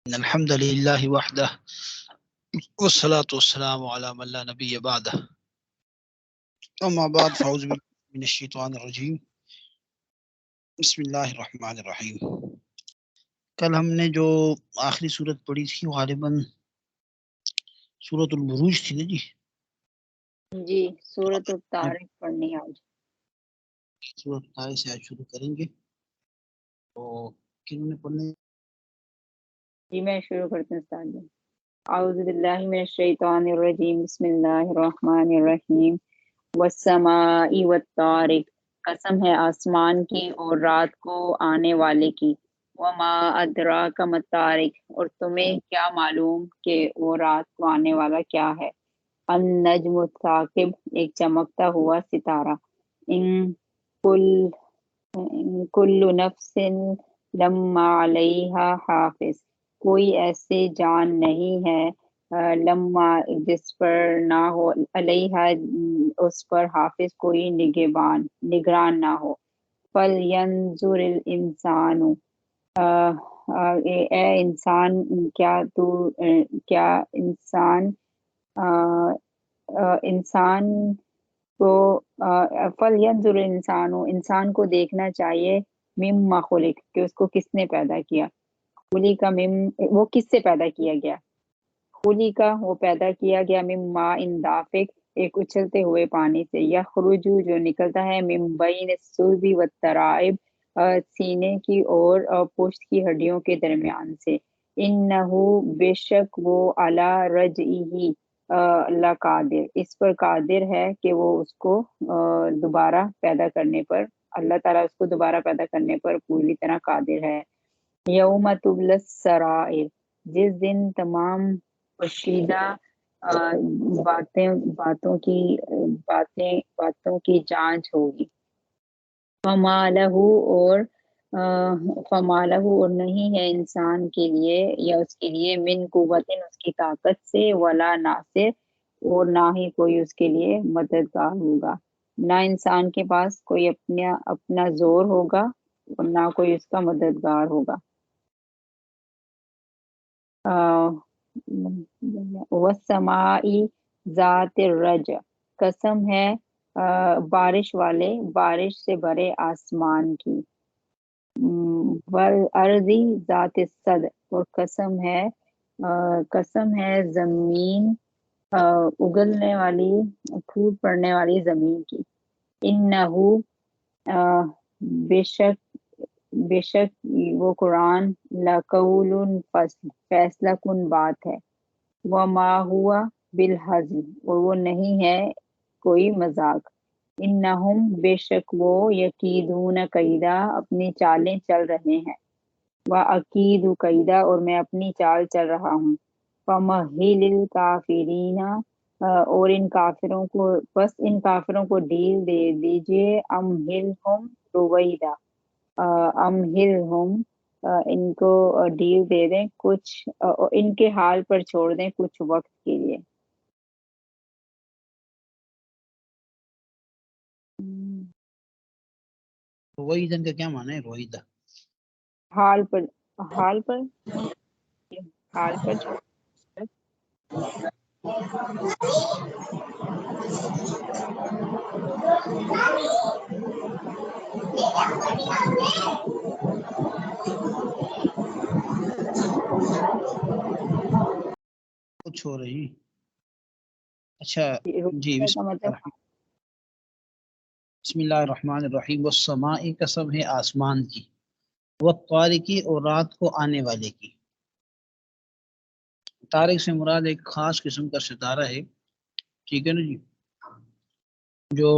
الحمد للہ وحدہ والصلاة والسلام علی من لا نبی بعدہ اما بعد فاعوذ باللہ من الشیطان الرجیم بسم اللہ الرحمن الرحیم۔ کل ہم نے جو آخری صورت پڑھی تھی غالباً سورۃ البروج تھی نا جی سورۃ الطارق پڑھنی آج۔ سورۃ الطارق سے آج شروع کریں گے، تو کنہوں نے پڑھنے؟ جی میں شروع کرتی ہوں استاد جی۔ اعوذ باللہ من الشیطان الرجیم، بسم اللہ الرحمن الرحیم۔ والسماء والطارق، قسم ہے آسمان کی اور رات کو آنے والے کی۔ وما ادراک ما الطارق، اور تمہیں کیا معلوم کہ وہ رات کو آنے والا کیا ہے۔ النجم الثاقب، ایک چمکتا ہوا ستارہ۔ ان کل نفس لما علیہا حافظ، کوئی ایسے جان نہیں ہے لما جس پر نہ ہو، علیہا اس پر، حافظ کوئی نگران نہ ہو۔ فَلْيَنْظُرِ الْإِنسَانُ، اے انسان کیا انسان کو فَلْيَنْظُرِ الْإِنسَانُ، انسان کو دیکھنا چاہیے، مِمَّا خُلِقَ، کہ اس کو کس نے پیدا کیا۔ وہ کس سے پیدا کیا گیا؟ خلی کا، وہ پیدا کیا گیا، من ماء دافق، ایک اچھلتے ہوئے پانی سے، یخرج جو نکلتا ہے، من بین الصلب والترائب، سینے کی اور پشت کی ہڈیوں کے درمیان سے۔ انہ بے شک وہ علی رجعہ لقادر، اس پر قادر ہے کہ وہ اس کو دوبارہ پیدا کرنے پر، اللہ تعالیٰ اس کو دوبارہ پیدا کرنے پر پوری طرح قادر ہے۔ یوم تبلی السرائر، جس دن تمام پوشیدہ باتوں کی جانچ ہوگی۔ فما لہ اور نہیں ہے انسان کے لیے یا اس کے لیے، من قوت اس کی طاقت سے، ولا ناصر اور نہ ہی کوئی اس کے لیے مددگار ہوگا۔ نہ انسان کے پاس کوئی اپنا زور ہوگا اور نہ کوئی اس کا مددگار ہوگا۔ والسماء ذات الرجع، قسم ہے بارش سے بھرے آسمان کی۔ والارض ذات الصدع، اور قسم ہے زمین اگلنے والی، پھوٹ پڑنے والی زمین کی۔ انہو بے شک وہ قرآن لقول فصل، فیصلہ کن بات ہے۔ وما ہوا بالہزل، اور وہ نہیں ہے کوئی مذاق۔ انہم بے شک وہ، یکیدون کیدا، اپنی چالیں چل رہے ہیں۔ واکید کیدا، اور میں اپنی چال چل رہا ہوں۔ فمہل الکافرین، اور ان کافروں کو ڈھیل دے دیجئے۔ امہلہم رویدا، امہلہم ان کو ڈھیل دے دیں، کچھ ان کے حال پر چھوڑ دیں کچھ وقت کے لیے۔ رویدن کا کیا معنی ہے؟ رویدہ حال پر چھوڑ۔ کچھ ہو رہی۔ اچھا جی، بسم اللہ الرحمن الرحیم۔ والسماء، قسم ہے آسمان کی، والطارق، اور رات کو آنے والے کی۔ طارق سے مراد ایک خاص قسم کا ستارہ ہے، ٹھیک ہے نا جی، جو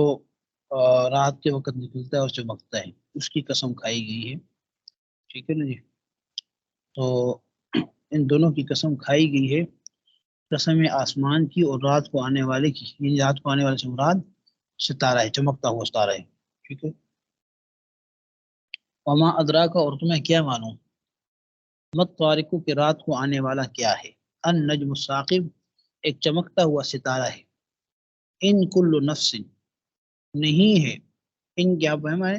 رات کے وقت نکلتا ہے اور چمکتا ہے، اس کی قسم کھائی گئی ہے، ٹھیک ہے نا جی۔ تو ان دونوں کی قسم کھائی گئی ہے، قسم آسمان کی اور رات کو آنے والے کی، یعنی رات کو آنے والے سے مراد ستارہ ہے، چمکتا ہوا ستارہ ہے، ٹھیک ہے۔ وما ادراک، اور تمہیں کیا معلوم، مت طارق، کہ رات کو آنے والا کیا ہے۔ النجم الثاقب، ایک چمکتا ہوا ستارہ ہے۔ ان کل نفس، نہیں ہے، ان کیا ہے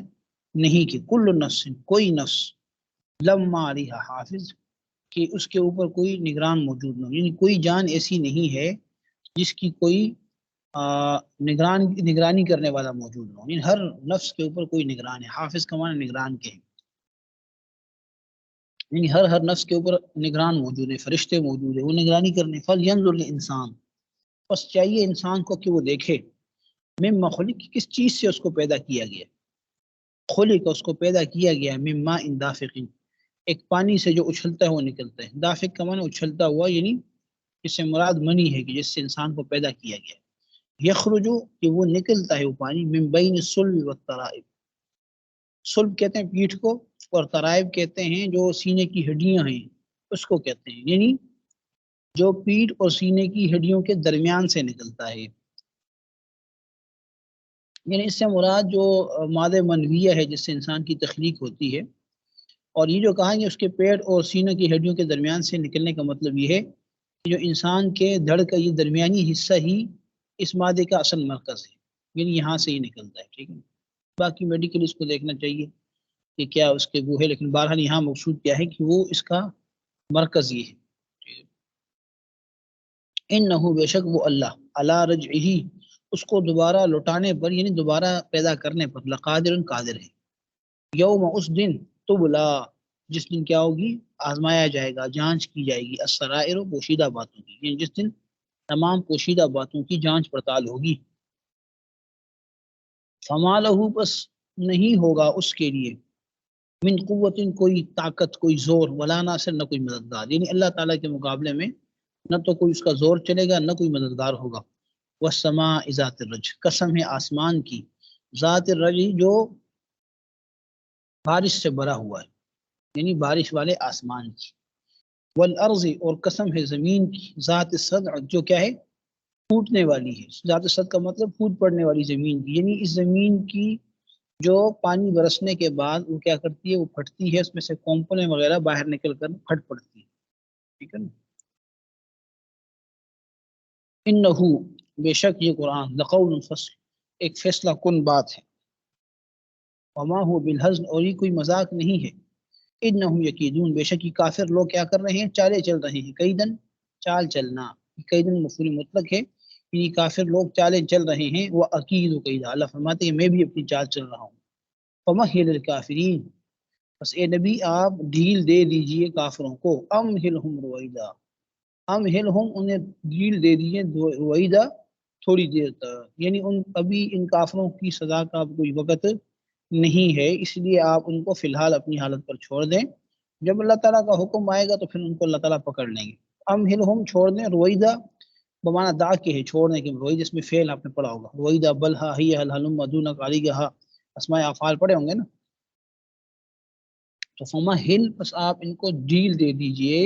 نہیں کہ کل نفس، کوئی نفس، لما علیہا حافظ، کہ اس کے اوپر کوئی نگران موجود نہ ہو، یعنی کوئی جان ایسی نہیں ہے جس کی کوئی نگرانی کرنے والا موجود نہ ہو، یعنی ہر نفس کے اوپر کوئی نگران ہے. حافظ کا معنی نگران کے ہیں، یعنی ہر نفس کے اوپر نگران موجود ہے، فرشتے موجود ہیں، وہ نگرانی کرنے. فَلْيَنْظُرِ الْإِنسان، بس چاہیے انسان کو کہ وہ دیکھے مما خلق، کس چیز سے اس کو پیدا کیا گیا. خلق، اس کو پیدا کیا گیا من ماء دافق، ایک پانی سے جو اچھلتا ہے وہ نکلتا ہے. دافق کا معنی اچھلتا ہوا، یعنی اس سے مراد منی ہے کہ جس سے انسان کو پیدا کیا گیا. یخرجو، کہ وہ نکلتا ہے وہ پانی، من بین الصلب والترائب، صلب کہتے ہیں پیٹھ کو، اور ترائب کہتے ہیں جو سینے کی ہڈیاں ہیں اس کو کہتے ہیں، یعنی جو پیٹھ اور سینے کی ہڈیوں کے درمیان سے نکلتا ہے. یعنی اس سے مراد جو مادہ منویہ ہے جس سے انسان کی تخلیق ہوتی ہے. اور یہ جو کہا کہ اس کے پیٹ اور سینہ کی ہڈیوں کے درمیان سے نکلنے کا مطلب یہ ہے کہ جو انسان کے دھڑ کا یہ درمیانی حصہ ہی اس مادے کا اصل مرکز ہے، یعنی یہاں سے ہی نکلتا ہے. ٹھیک ہے، باقی میڈیکل اس کو دیکھنا چاہیے کہ کیا اس کے وہ ہے، لیکن بہرحال یہاں مقصود کیا ہے کہ وہ اس کا مرکز یہ ہے. انہ، بے شک وہ اللہ، علی رجعہ، اس کو دوبارہ لوٹانے پر، یعنی دوبارہ پیدا کرنے پر، لقادر، قادر ہے. یوم، اس دن، تبلا، جس دن کیا ہوگی، آزمایا جائے گا، جانچ کی جائے گی، السرائر، پوشیدہ باتوں کی، یعنی جس دن تمام پوشیدہ باتوں کی جانچ پڑتال ہوگی. فما لہو، بس نہیں ہوگا اس کے لیے، من قوت، کوئی طاقت، کوئی زور، ولا ناصر، نہ کوئی مددگار، یعنی اللہ تعالیٰ کے مقابلے میں نہ تو کوئی اس کا زور چلے گا نہ کوئی مددگار ہوگا. والسماء ذات الرج، قسم ہے آسمان کی، ذات الرج، جو بارش سے بھرا ہوا ہے، یعنی بارش والے آسمان کی. والارض، اور قسم ہے زمین کی، ذات الصدع، جو کیا ہے، پھوٹنے والی ہے. ذات الصدع کا مطلب پھوٹ پڑنے والی زمین کی، یعنی اس زمین کی جو پانی برسنے کے بعد وہ کیا کرتی ہے، وہ پھٹتی ہے، اس میں سے کمپنے وغیرہ باہر نکل کر پھٹ پڑتی ہے. ٹھیک ہے نا. انہو، بے شک یہ قرآن، لقول فصل، ایک فیصلہ کن بات ہے. وما هو بالہزل، اور یہ کوئی مذاق نہیں ہے. انہم یکیدون، بے شک یہ کافر لوگ کیا کر رہے ہیں، چالے چل رہے ہیں. کیدن، چال چلنا، کیدن مفعول مطلق ہے، یہ کافر لوگ چالے چل رہے ہیں. وہ عقید و قیدا، اللہ فرماتے ہیں میں بھی اپنی چال چل رہا ہوں. فمہل الکافرین، بس اے نبی آپ ڈھیل دے دیجئے کافروں کو. امہلہم رویدا، امہلہم، انہیں ڈھیل دے دیجئے، رویدا، تھوڑی دیر تک، یعنی ابھی ان کافروں کی سزا کا کوئی وقت نہیں ہے، اس لیے آپ ان کو فی الحال اپنی حالت پر چھوڑ دیں. جب اللہ تعالیٰ کا حکم آئے گا تو پھر ان کو اللہ تعالیٰ پکڑ لیں گے. امہلہم، چھوڑ دیں، رویدا بمعنی دا کے ہے، چھوڑنے کے. روید اس میں فعل آپ نے پڑھا ہوگا، رویدا، بلہا، ہی، ہلم، دونک، علیگہا، اسماء افعال پڑھے ہوں گے نا. تو فمہل، بس آپ ان کو ڈھیل دے دیجئے،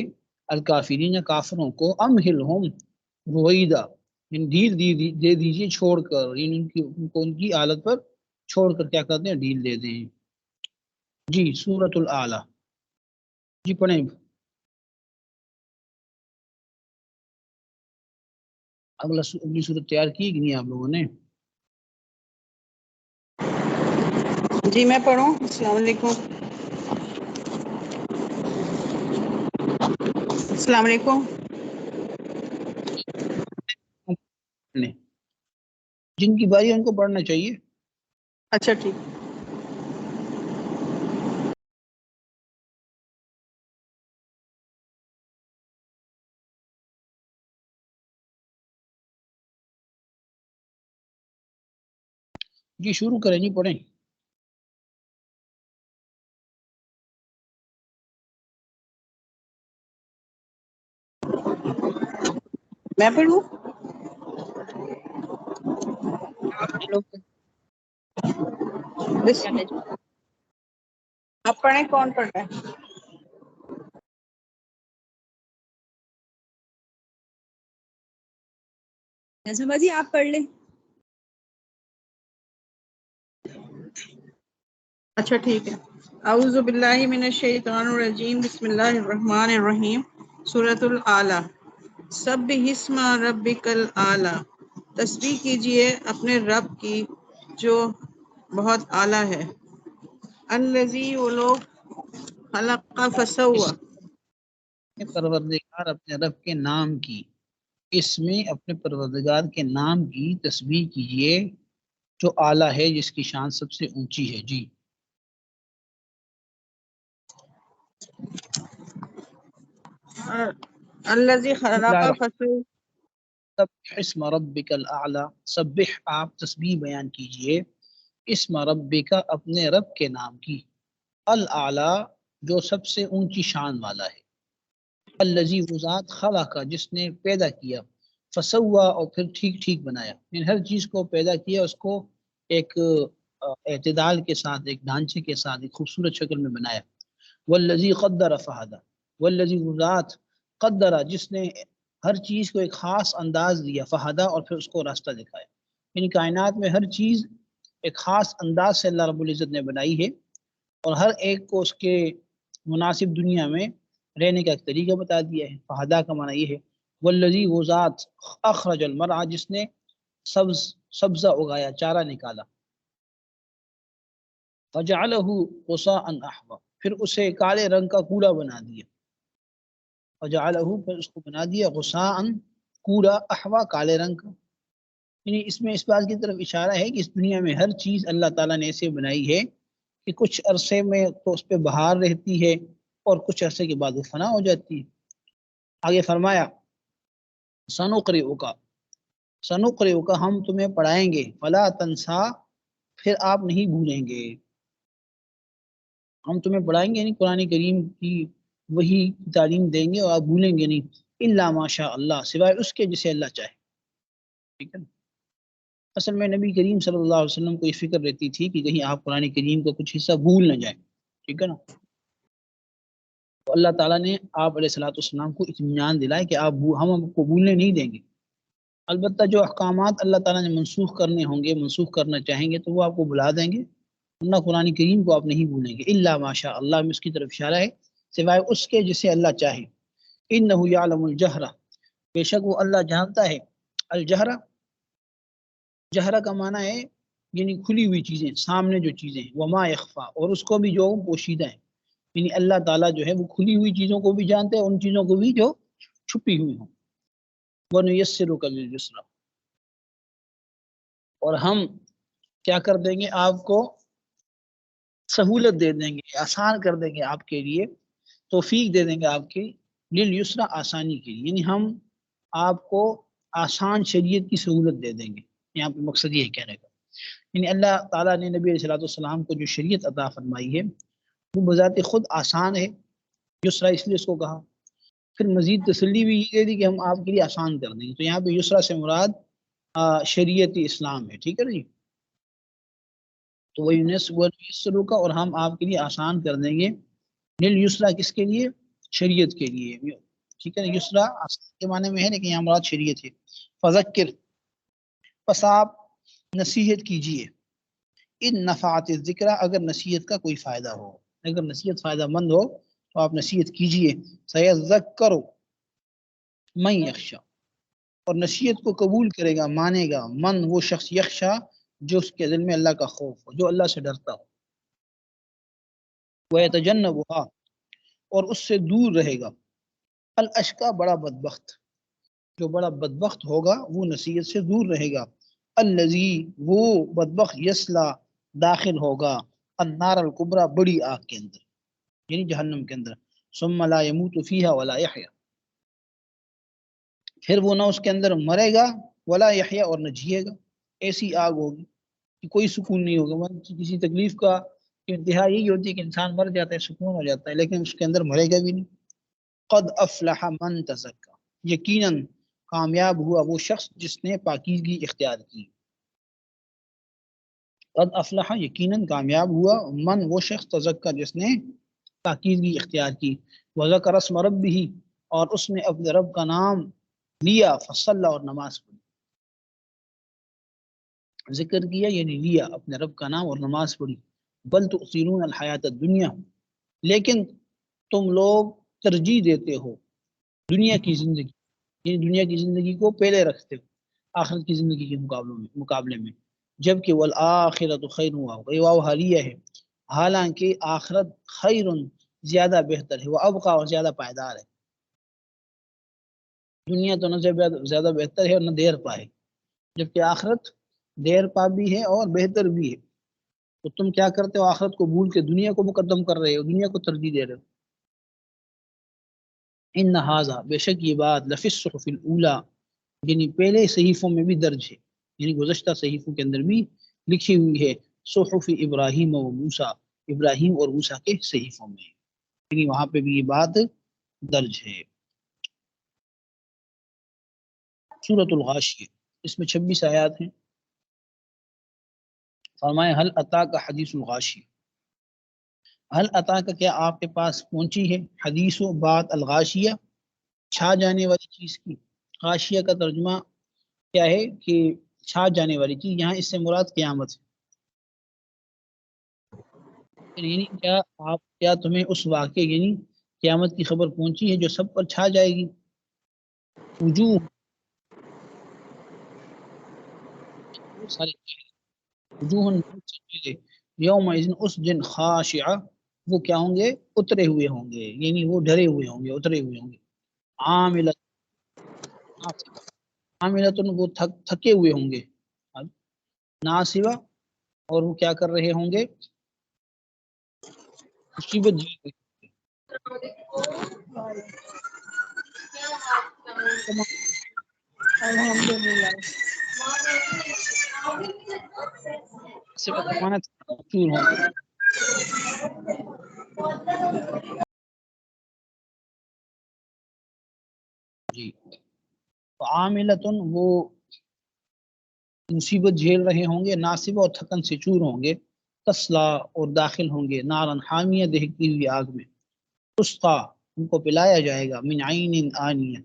الکافرین، کافروں کو. امہلہم رویدا، یعنی ڈھیل دے دیجئے چھوڑ کر، یعنی ان کی حالت پر چھوڑ کر کیا کرتے ہیں، ڈھیل دے دیں. جی سورۃ الاعلیٰ، جی پڑھیں. اگلی صورت تیار کی کہ نہیں آپ لوگوں نے؟ جی میں پڑھوں. السلام علیکم. السلام علیکم. جن کی باری ان کو پڑھنا چاہیے. اچھا ٹھیک. جی شروع کریں، جی پڑھیں. میں پڑھوں. آپ پڑھیں، کون پڑھ رہا ہے؟ نظمہ جی آپ پڑھ لیں. اچھا ٹھیک ہے. اعوذ باللہ من الشیطان الرجیم، بسم اللہ الرحمن الرحیم. سورۃ الاعلیٰ. سبح اسم ربک الاعلیٰ، تسبیح کیجئے اپنے رب کی جو بہت اعلیٰ ہے. الذی، وہ لوگ، خلق فسوی، پروردگار اپنے رب کے نام کی، اس میں اپنے پروردگار کے نام کی تسبیح کیجئے جو اعلیٰ ہے، جس کی شان سب سے اونچی ہے۔ جی الذی خلق فسوى سبح اسم ربک الاعلی، سبح آپ تسبیح بیان کیجئے اسم ربک اپنے رب کے نام کی، الاعلی جو سب سے اونچی شان والا ہے، الذی وہ ذات خلق جس نے پیدا کیا، فسوا اور پھر ٹھیک ٹھیک بنایا، یعنی ہر چیز کو پیدا کیا، اس کو ایک اعتدال کے ساتھ، ایک ڈھانچے کے ساتھ، ایک خوبصورت شکل میں بنایا، والذی قدر فہدی، والذی وہ ذات قدر جس نے ہر چیز کو ایک خاص انداز دیا، فہدا اور پھر اس کو راستہ دکھایا، یعنی کائنات میں ہر چیز ایک خاص انداز سے اللہ رب العزت نے بنائی ہے، اور ہر ایک کو اس کے مناسب دنیا میں رہنے کا ایک طریقہ بتا دیا ہے۔ فہدا کا معنی یہ ہے، والذی وہ ذات اخرج المرعى جس نے سبزہ اگایا، چارہ نکالا، فجعلہ غثاء احوا پھر اسے کالے رنگ کا کوڑا بنا دیا، فجعلہ پھر اس کو بنا دیا غثاء کوڑا، احوا کالے رنگ کا، یعنی اس میں اس بات کی طرف اشارہ ہے کہ اس دنیا میں ہر چیز اللہ تعالیٰ نے ایسے بنائی ہے کہ کچھ عرصے میں تو اس پہ بہار رہتی ہے اور کچھ عرصے کے بعد وہ فنا ہو جاتی ہے۔ آگے فرمایا سنقرئک ہم تمہیں پڑھائیں گے، فلا تنسا پھر آپ نہیں بھولیں گے، ہم تمہیں پڑھائیں گے یعنی قرآن کریم کی وہی تعلیم دیں گے اور آپ بھولیں گے نہیں، الا ماشاء اللہ سوائے اس کے جسے اللہ چاہے، ٹھیک ہے نا۔ اصل میں نبی کریم صلی اللہ علیہ وسلم کو یہ فکر رہتی تھی کہ کہیں آپ قرآن کریم کا کچھ حصہ بھول نہ جائیں، ٹھیک ہے نا۔ تو اللہ تعالیٰ نے آپ علیہ الصلوۃ والسلام کو اطمینان دلائے کہ ہم کو بھولنے نہیں دیں گے، البتہ جو احکامات اللہ تعالیٰ نے منسوخ کرنے ہوں گے، منسوخ کرنا چاہیں گے تو وہ آپ کو بلا دیں گے، ورنہ قرآن کریم کو آپ نہیں بھولیں گے، الا ماشاء اللہ میں اس کی طرف اشارہ ہے، سوائے اس کے جسے اللہ چاہے، انہ یعلم الجہر بے شک وہ اللہ جانتا ہے، الجہر جہرہ کا معنی ہے یعنی کھلی ہوئی چیزیں، سامنے جو چیزیں، وما یخفا اور اس کو بھی جو پوشیدہ ہے، یعنی اللہ تعالیٰ جو ہے وہ کھلی ہوئی چیزوں کو بھی جانتے ہیں، ان چیزوں کو بھی جو چھپی ہوئی ہوں، وَنُيَسِّرُكَ لِلْيُسْرَىٰ اور ہم کیا کر دیں گے، آپ کو سہولت دے دیں گے، آسان کر دیں گے آپ کے لیے، توفیق دے دیں گے آپ کے لِلْيُسْرَىٰ آسانی کے لیے، یعنی ہم آپ کو آسان شریعت کی سہولت دے دیں گے، یہاں پہ مقصد یہ ہے کہنے کا، یعنی اللہ تعالیٰ نے نبی علیہ الصلوۃ والسلام کو جو شریعت عطا فرمائی ہے وہ بذات خود آسان ہے، یسرا اس لیے اس کو کہا، پھر مزید تسلی بھی یہ دے دی کہ ہم آپ کے لیے آسان کر دیں گے، تو یہاں پہ یسرا سے مراد شریعت اسلام ہے، ٹھیک ہے نا جی۔ تو وہ یسرو کا اور ہم آپ کے لیے آسان کر دیں گے، نیل یسرا کس کے لیے، شریعت کے لیے، ٹھیک ہے نا، یسرا آسان کے معنی میں ہے لیکن یہاں مراد شریعت ہے، فذکر پس آپ نصیحت کیجئے، ان نفعت الذکر اگر نصیحت کا کوئی فائدہ ہو، اگر نصیحت فائدہ مند ہو تو آپ نصیحت کیجئے، سیذکر من یخشی اور نصیحت کو قبول کرے گا، مانے گا، من وہ شخص، یخشا جو اس کے دل میں اللہ کا خوف ہو، جو اللہ سے ڈرتا ہو، وَيَتَجَنَّبُهَا اور اس سے دور رہے گا، الاشقی بڑا بدبخت، جو بڑا بدبخت ہوگا وہ نصیحت سے دور رہے گا، الذی وہ بدبخت یصلی داخل ہوگا النار الکبریٰ بڑی آگ کے اندر، یعنی جہنم کے اندر، ثم لا يموت فیہا ولا یحیا پھر وہ نہ اس کے اندر مرے گا، ولا یحیا اور نہ جیے گا، ایسی آگ ہوگی کہ کوئی سکون نہیں ہوگا، کسی تکلیف کا انتہا یہی ہوتی ہے کہ انسان مر جاتا ہے، سکون ہو جاتا ہے، لیکن اس کے اندر مرے گا بھی نہیں۔ قد افلح من تزکا یقیناً کامیاب ہوا وہ شخص جس نے پاکیزگی اختیار کی، قد افلح یقیناً کامیاب ہوا، من وہ شخص تزکا جس نے پاکیزگی اختیار کی، وذکر اسم ربہ اور اس نے اپنے رب کا نام لیا، فصلی اور نماز پڑھی، ذکر کیا یعنی لیا اپنے رب کا نام اور نماز پڑھی، بل تؤثرون الحیات الدنیا لیکن تم لوگ ترجیح دیتے ہو دنیا کی زندگی، یعنی دنیا کی زندگی کو پہلے رکھتے ہو آخرت کی زندگی کے مقابلے میں، جبکہ والآخرۃ خیر یہ واو حالیہ ہے، حالانکہ آخرت خیر زیادہ بہتر ہے، وہ ابقا اور زیادہ پائیدار ہے، دنیا تو نہ زیادہ بہتر ہے اور نہ دیر پا ہے، جبکہ آخرت دیر پا بھی ہے اور بہتر بھی ہے. تو تم کیا کرتے ہو؟ آخرت کو بھول کے دنیا کو مقدم کر رہے ہو، دنیا کو ترجیح دے رہے ہو. ان ھذا، بے شک یہ بات، لفی الصحف الاولی، یعنی پہلے صحیفوں میں بھی درج ہے، یعنی گزشتہ صحیفوں کے اندر بھی لکھی ہوئی ہے. صحف ابراہیم و موسیٰ، ابراہیم اور موسیٰ کے صحیفوں میں، یعنی وہاں پہ بھی یہ بات درج ہے. سورۃ الغاشیہ، اس میں 26 آیات ہیں. فرمائے حل اتاک حدیث الغاشیہ، حل اتاک، کیا آپ کے پاس پہنچی ہے، حدیث و بات، الغاشیہ چھا جانے والی چیز کی. غاشیہ کا ترجمہ کیا ہے کہ چھا جانے والی چیز، یہاں اس سے مراد قیامت ہے. یعنی کیا تمہیں اس واقعے یعنی قیامت کی خبر پہنچی ہے جو سب پر چھا جائے گی. وجوہ، سارے وجوہ یوم اس دن، خاشعہ، وہ کیا ہوں گے؟ اترے ہوئے ہوں گے، یعنی وہ ڈرے ہوئے ہوں گے، اترے ہوئے ہوں گے. عاملۃ، عاملۃ، وہ تھکے ہوئے ہوں گے. ناصبہ، اور وہ کیا کر رہے ہوں گے؟ مصیبت جھیل رہے الحمدللہ. مصیبت کمانا چور ہوں گے. جی، عاملۃ، وہ مصیبت جھیل رہے ہوں گے، ناصبہ، اور تھکن سے چور ہوں گے. تسلا، اور داخل ہوں گے، نارن حامیہ، دہکتی ہوئی آگ میں. تسقا، ان کو پلایا جائے گا، من عین آنیہ،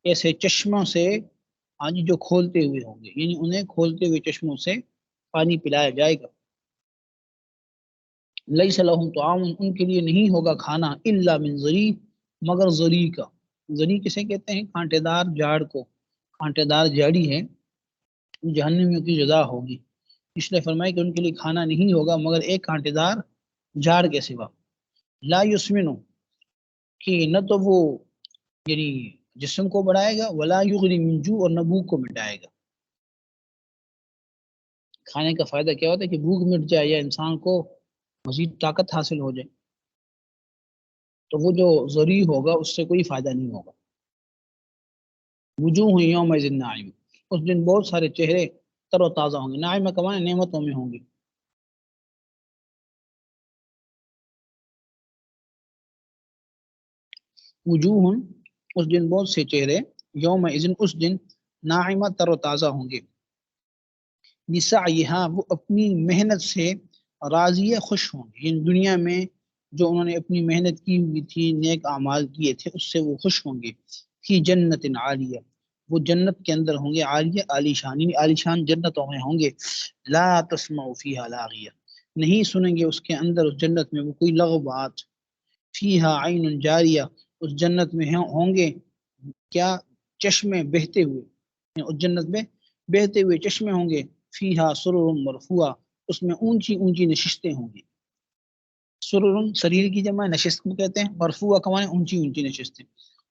ایسے چشموں سے جو کھولتے ہوئے ہوں گے، یعنی انہیں کھولتے ہوئے چشموں سے پانی پلایا جائے گا. لیس لہم طعام، ان کے لیے نہیں ہوگا کھانا، الا من ضریع، مگر ضریع کا. ضریع کسے کہتے ہیں؟ کانٹے دار جاڑ کو، کانٹے دار جاڑی ہے، جہنمیوں کی جزا ہوگی. اس نے فرمایا کہ ان کے لیے کھانا نہیں ہوگا مگر ایک کانٹے دار جاڑ کے سوا. لا یسمنو، کہ نہ تو وہ یعنی جسم کو بڑھائے گا، ولا یغنی من جوع، اور نہ بھوک کو مٹائے گا. کھانے کا فائدہ کیا ہوتا ہے کہ بھوک مٹ جائے یا انسان کو مزید طاقت حاصل ہو جائے. تو وہ جو ضریع ہوگا اس سے کوئی فائدہ نہیں ہوگا. وجوہ یومئذ ناعمہ، اس دن بہت سارے چہرے تر و تازہ ہوں گے. ناعمہ کمانے نعمتوں میں ہوں گے. وجوہ، اس دن بہت سے چہرے، یومئذ، اس دن، ناعمہ، تر و تازہ ہوں گے. لسعیہا، وہ اپنی محنت سے، راضیہ، خوش ہوں گے. یعنی دنیا میں جو انہوں نے اپنی محنت کی ہوئی تھی، نیک اعمال کیے تھے، اس سے وہ خوش ہوں گے. فی جنت عالیہ، وہ جنت کے اندر ہوں گے، عالیہ، عالی شان، یعنی عالی شان جنتوں میں ہوں گے. لا تسمع فیہا لاغیہ، نہیں سنیں گے اس کے اندر، اس جنت میں، وہ کوئی لغو بات. فیہا عین جاریہ، اس جنت میں ہوں گے کیا؟ چشمے بہتے ہوئے، یعنی اس جنت میں بہتے ہوئے چشمے ہوں گے. فیہا سرر مرفوعہ، اس میں اونچی اونچی نشستیں ہوں گی. سرر سریر کی جمع، نشست کو کہتے ہیں. مرفوعہ کمانے اونچی اونچی نشستیں.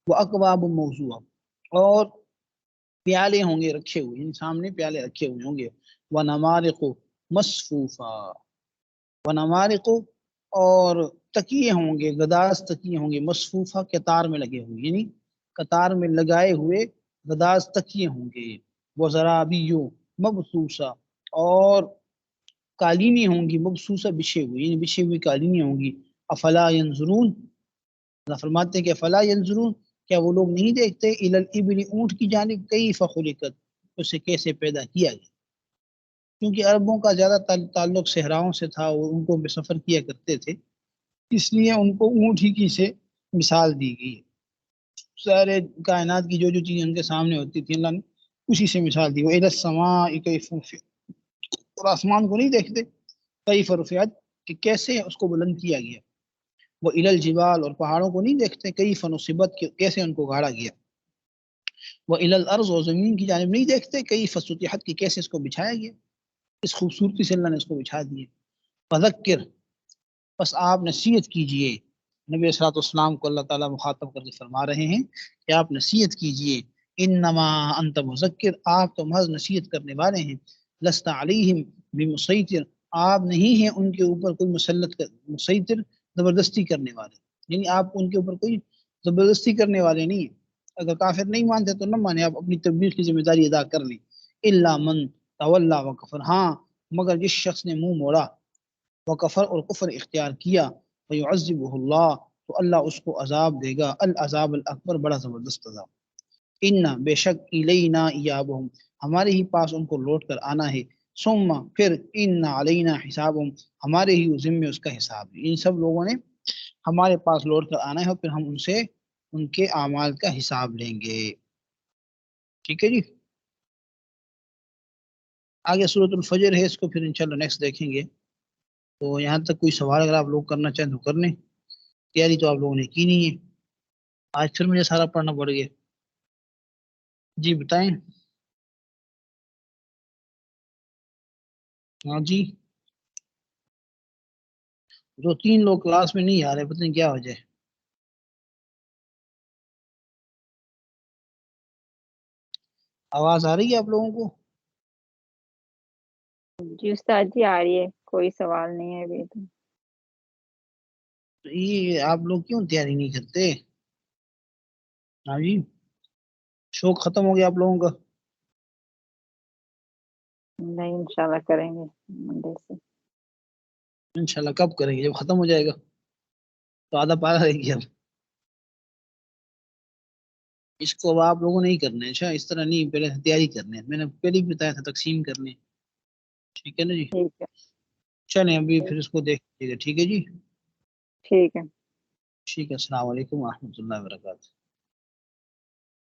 وہ اکواب موضوعہ، اور پیالے ہوں گے رکھے ہوئے، یعنی سامنے پیالے رکھے ہوئے ہوں گے. ونمارق مصفوفہ، ونمارق، اور تکیے ہوں گے، گداز تکیے ہوں گے، مصفوفہ، قطار میں لگے ہوئے، یعنی قطار میں لگائے ہوئے گداز تکیے ہوں گے. وزرابیو مبثوثہ، اور قالینیں ہوں گی، مبثوثہ، بچھے ہوئے، یعنی بچھے ہوئی قالینیں ہوں گی. افلا ینظرون، اللہ فرماتے ہیں کہ افلا ینظرون، کیا وہ لوگ نہیں دیکھتے، الی الابل، اونٹ کی جانب، کیف خلقت، اسے کیسے پیدا کیا گیا. کیونکہ عربوں کا زیادہ تعلق صحراؤں سے تھا، وہ اونٹوں میں سفر کیا کرتے تھے، اس لیے ان کو اونٹ ہی کی سے مثال دی گئی ہے. سارے کائنات کی جو چیزیں ان کے سامنے ہوتی تھی، اللہ نے اسی سے مثال دی. وَإِلَى السَّمَاءِ كَيْفَ رُفِعَتْ، اور آسمان کو نہیں دیکھتے، کیف رفعت، کہ کیسے اس کو بلند کیا گیا. وَإِلَى الْجِبَالِ، اور پہاڑوں کو نہیں دیکھتے، کیف نُصِبَتْ، کیسے ان کو گاڑا گیا. وَإِلَى الْأَرْضِ، اور زمین کی جانب نہیں دیکھتے، کیف سُطِحَتْ، کہ کیسے اس کو بچھایا گیا، اس خوبصورتی سے اللہ نے اس کو بچھا دیا. فذکر، بس آپ نصیحت کیجئے. نبی صلی اللہ علیہ وسلم کو اللہ تعالیٰ مخاطب کر کے فرما رہے ہیں کہ آپ نصیحت کیجئے. انما انت مذکر، آپ تو محض نصیحت کرنے والے ہیں، لست علیہم بمسیطر، آپ نہیں ہیں ان کے اوپر کوئی مسیطر، زبردستی کرنے والے، یعنی آپ ان کے اوپر کوئی زبردستی کرنے والے نہیں ہیں۔ اگر کافر نہیں مانتے تو نہ مانے، آپ اپنی تبلیغ کی ذمہ داری ادا کر لیں۔ الا من تولا وکفر، ہاں مگر جس شخص نے منہ موڑا، وکفر اور کفر اختیار کیا، فیعذبہ اللہ، تو اللہ اس کو عذاب دے گا، العذاب الاکبر، بڑا زبردست عذاب۔ ان بے شک الینا ایابہم، ہمارے ہی پاس ان کو لوٹ کر آنا ہے، ثم پھر ان علینا حسابہم، ہمارے ہی ذمے اس کا حساب ہے۔ ان سب لوگوں نے ہمارے پاس لوٹ کر آنا ہے اور پھر ہم ان سے ان کے اعمال کا حساب لیں گے۔ ٹھیک ہے جی، آگے سورۃ الفجر ہے، اس کو پھر انشاءاللہ نیکسٹ دیکھیں گے۔ تو یہاں تک کوئی سوال اگر آپ لوگ کرنا چاہیں تو کر لیں، تیاری تو آپ لوگوں نے کی نہیں ہے، آج پھر مجھے سارا پڑھنا پڑ گیا۔ جی بتائیں۔ ہاں جی، 2-3 لوگ کلاس میں نہیں آ رہے، پتہ نہیں کیا وجہ ہے۔ آواز آ رہی ہے آپ لوگوں کو؟ جی استاد جی آ رہی ہے، کوئی سوال نہیں ہے ابھی تو۔ یہ آپ لوگ کیوں تیاری نہیں کرتے؟ ہاں جی، شوق ختم ہو گیا آپ لوگوں کا؟ نہیں انشاءاللہ کریں گے منڈے سے۔ انشاءاللہ کب کریں گے؟ جب ختم ہو جائے گا تو آدھا پارا رہ گیا۔ اس کو اب آپ لوگوں نے ہی کرنا ہے، اچھا اس طرح نہیں، پہلے تیاری کرنے ہے، میں نے پہلے ہی بتایا تھا تقسیم کرنے، ٹھیک ہے نا جی؟ ٹھیک ہے، چلیں ابھی پھر اس کو دیکھ لیجیے گا، ٹھیک ہے جی؟ ٹھیک ہے۔ ٹھیک ہے، السلام علیکم ورحمۃ اللہ وبرکاتہ۔